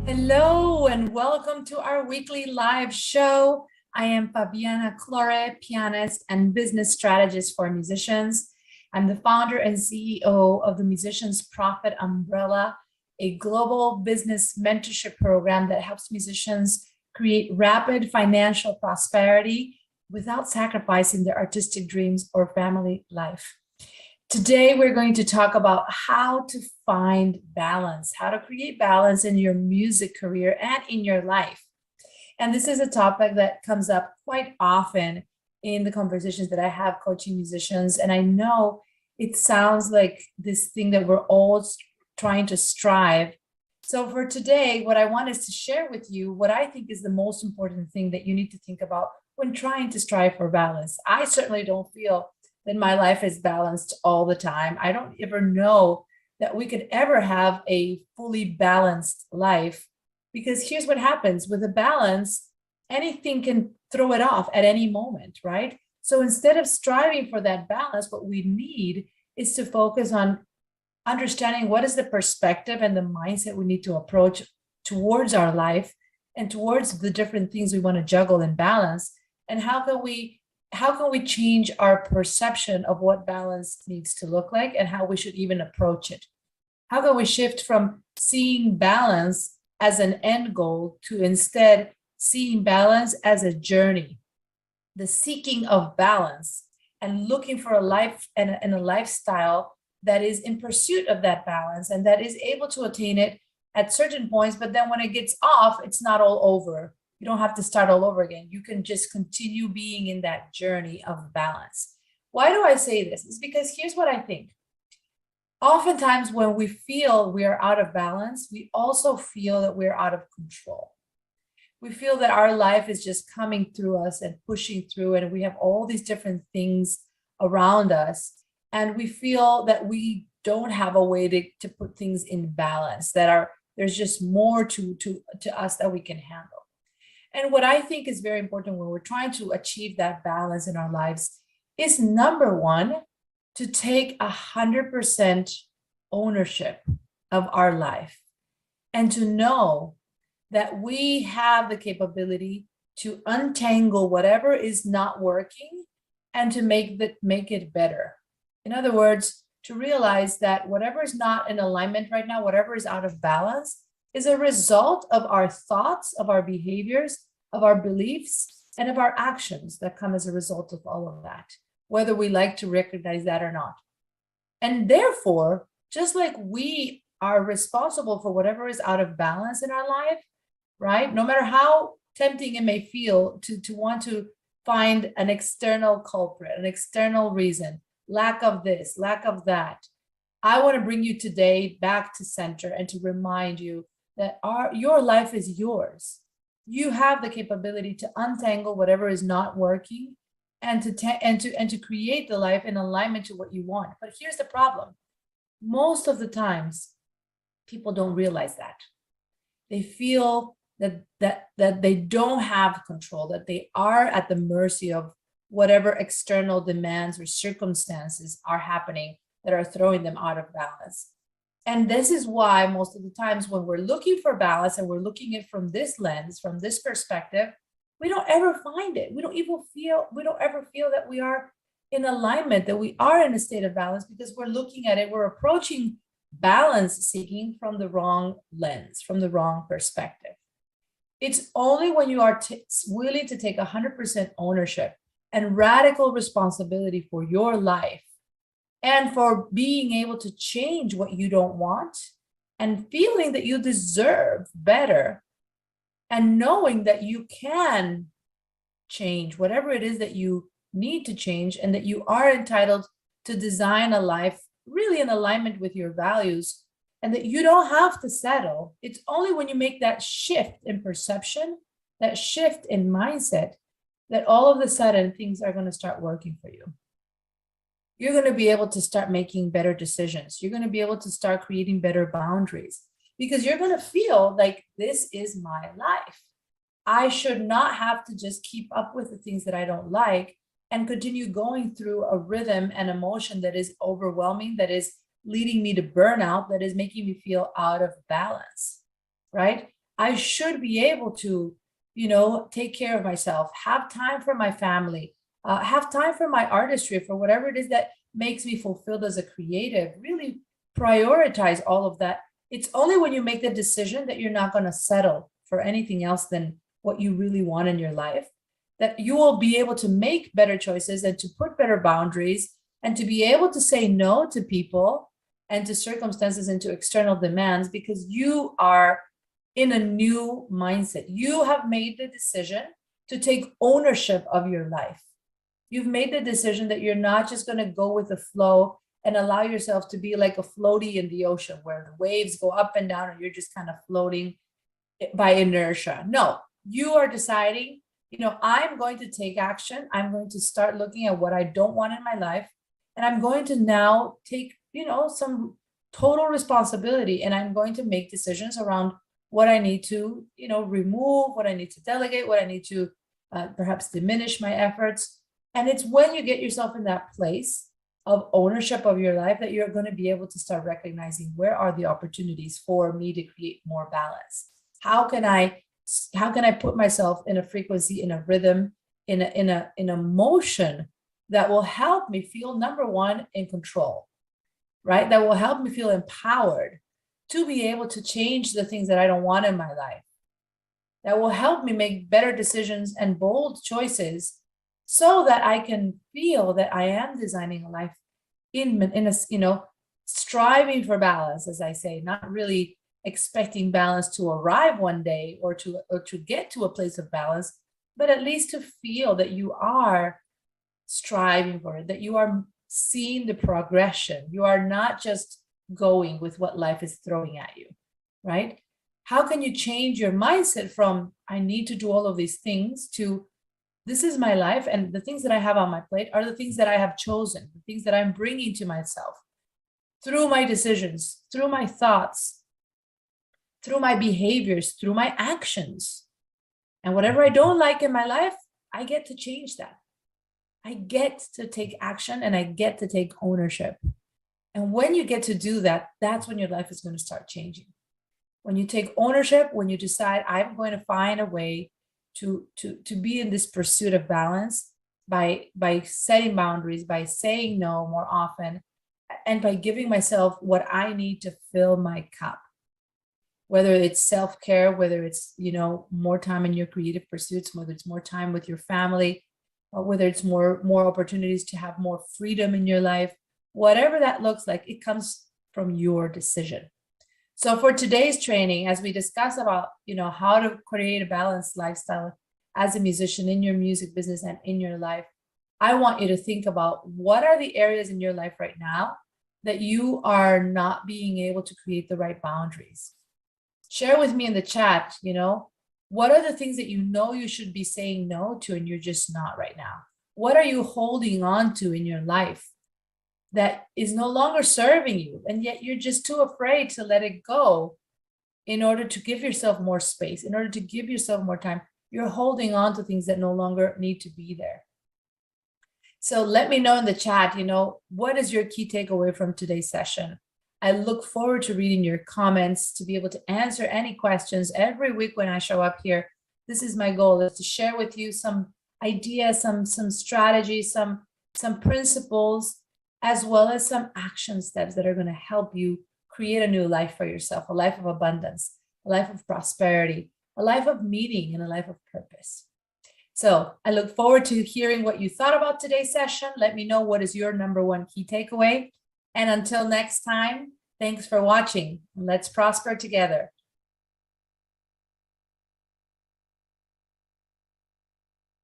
Hello and welcome to our weekly live show. I am Fabiana Clore, pianist and business strategist for musicians. I'm the founder and CEO of the Musicians Profit Umbrella, a global business mentorship program that helps musicians create rapid financial prosperity without sacrificing their artistic dreams or family life. Today, we're going to talk about how to find balance, how to create balance in your music career and in your life. And this is a topic that comes up quite often in the conversations that I have coaching musicians. And I know it sounds like this thing that we're all trying to strive. So for today, what I want is to share with you what I think is the most important thing that you need to think about when trying to strive for balance. I certainly don't feel that my life is balanced all the time. I don't ever know that we could ever have a fully balanced life, because here's what happens with a balance: anything can throw it off at any moment, right? So instead of striving for that balance, what we need is to focus on understanding what is the perspective and the mindset we need to approach towards our life and towards the different things we want to juggle and balance, and how can we change our perception of what balance needs to look like and how we should even approach it? How can we shift from seeing balance as an end goal to instead seeing balance as a journey, the seeking of balance and looking for a life and a lifestyle that is in pursuit of that balance and that is able to attain it at certain points, but then when it gets off, it's not all over. You don't have to start all over again. You can just continue being in that journey of balance. Why do I say this? It's because here's what I think. Oftentimes, when we feel we are out of balance, we also feel that we're out of control. We feel that our life is just coming through us and pushing through, and we have all these different things around us. And we feel that we don't have a way to put things in balance, there's just more to us that we can handle. And what I think is very important when we're trying to achieve that balance in our lives is, number one, to take 100% ownership of our life and to know that we have the capability to untangle whatever is not working and to make it better. In other words, to realize that whatever is not in alignment right now, whatever is out of balance, is a result of our thoughts, of our behaviors, of our beliefs, and of our actions that come as a result of all of that, whether we like to recognize that or not. And therefore, just like we are responsible for whatever is out of balance in our life, right? No matter how tempting it may feel to want to find an external culprit, an external reason, lack of this, lack of that, I want to bring you today back to center and to remind you that your life is yours. You have the capability to untangle whatever is not working and to create the life in alignment to what you want. But here's the problem. Most of the times, people don't realize that. They feel that they don't have control, that they are at the mercy of whatever external demands or circumstances are happening that are throwing them out of balance. And this is why most of the times when we're looking for balance and we're looking at it from this lens, from this perspective, we don't ever find it. We don't ever feel that we are in alignment, that we are in a state of balance, because we're looking at it, we're approaching balance seeking from the wrong lens, from the wrong perspective. It's only when you are willing to take 100% ownership and radical responsibility for your life and for being able to change what you don't want and feeling that you deserve better and knowing that you can change whatever it is that you need to change and that you are entitled to design a life really in alignment with your values and that you don't have to settle. It's only when you make that shift in perception, that shift in mindset, that all of a sudden things are going to start working for you. You're going to be able to start making better decisions. You're going to be able to start creating better boundaries because you're going to feel like this is my life. I should not have to just keep up with the things that I don't like and continue going through a rhythm and emotion that is overwhelming, that is leading me to burnout, that is making me feel out of balance, right? I should be able to, take care of myself, have time for my family, have time for my artistry, for whatever it is that makes me fulfilled as a creative, really prioritize all of that. It's only when you make the decision that you're not going to settle for anything else than what you really want in your life, that you will be able to make better choices and to put better boundaries and to be able to say no to people and to circumstances and to external demands, because you are in a new mindset. You have made the decision to take ownership of your life. You've made the decision that you're not just going to go with the flow and allow yourself to be like a floaty in the ocean where the waves go up and down and you're just kind of floating by inertia. No, you are deciding, I'm going to take action. I'm going to start looking at what I don't want in my life. And I'm going to now take, some total responsibility. And I'm going to make decisions around what I need to, remove, what I need to delegate, what I need to perhaps diminish my efforts. And it's when you get yourself in that place of ownership of your life that you're going to be able to start recognizing, where are the opportunities for me to create more balance? How can I put myself in a frequency, in a rhythm, in a motion that will help me feel, number one, in control, right? That will help me feel empowered to be able to change the things that I don't want in my life. That will help me make better decisions and bold choices so that I can feel that I am designing a life in a, striving for balance, as I say, not really expecting balance to arrive one day or to get to a place of balance, but at least to feel that you are striving for it, that you are seeing the progression. You are not just going with what life is throwing at you, right? How can you change your mindset from, I need to do all of these things, to, this is my life, and the things that I have on my plate are the things that I have chosen, the things that I'm bringing to myself through my decisions, through my thoughts, through my behaviors, through my actions. And whatever I don't like in my life, I get to change that. I get to take action and I get to take ownership. And when you get to do that, that's when your life is going to start changing. When you take ownership, when you decide, I'm going to find a way to be in this pursuit of balance by setting boundaries, by saying no more often, and by giving myself what I need to fill my cup. Whether it's self-care, whether it's, more time in your creative pursuits, whether it's more time with your family, or whether it's more opportunities to have more freedom in your life, whatever that looks like, it comes from your decision. So for today's training, as we discuss about, how to create a balanced lifestyle as a musician in your music business and in your life, I want you to think about, what are the areas in your life right now that you are not being able to create the right boundaries? Share with me in the chat, what are the things that you should be saying no to and you're just not right now? What are you holding on to in your life that is no longer serving you, and yet you're just too afraid to let it go in order to give yourself more space, in order to give yourself more time? You're holding on to things that no longer need to be there. So let me know in the chat, what is your key takeaway from today's session? I look forward to reading your comments, to be able to answer any questions every week when I show up here. This is my goal, is to share with you some ideas, some strategies, some principles, as well as some action steps that are going to help you create a new life for yourself, a life of abundance, a life of prosperity, a life of meaning, and a life of purpose. So I look forward to hearing what you thought about today's session. Let me know, what is your number one key takeaway. And until next time, thanks for watching. Let's prosper together.